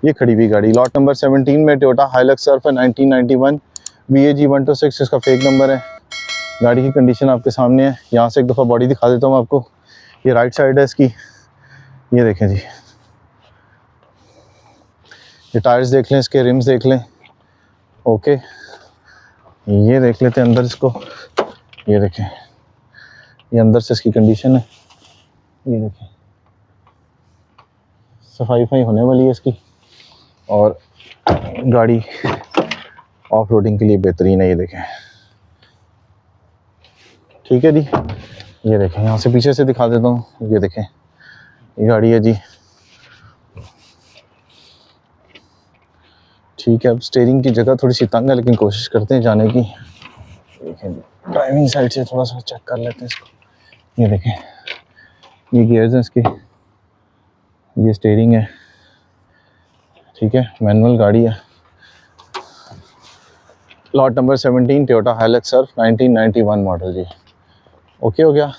ये खड़ी हुई गाड़ी लॉट नंबर 17 में टोयोटा हाइलक्स सर्फ है 1991 VAG 126 इसका फेक नंबर है। गाड़ी की कंडीशन आपके सामने है। यहाँ से एक दफ़ा बॉडी दिखा देता हूँ आपको। ये राइट साइड है इसकी, ये देखें जी। ये टायर्स देख लें, इसके रिम्स देख लें। ओके, ये देख लेते हैं अंदर इसको। ये देखें, ये अंदर से इसकी कंडीशन है। ये देखें, सफाई वफाई होने वाली है इसकी और गाड़ी ऑफ रोडिंग के लिए बेहतरीन है। ये देखें, ठीक है जी। ये देखें, यहाँ से पीछे से दिखा देता हूँ। ये देखें, ये गाड़ी है जी। ठीक है, अब स्टीयरिंग की जगह थोड़ी सी तंग है लेकिन कोशिश करते हैं जाने की। देखें, ड्राइविंग साइड से थोड़ा सा चेक कर लेते हैं इसको। ये देखें, ये गियर्स हैं इसके, ये स्टीयरिंग है। ठीक है, मैनुअल गाड़ी है। Lot number 17 Toyota Hilux Surf 1991 model जी। ओके हो गया।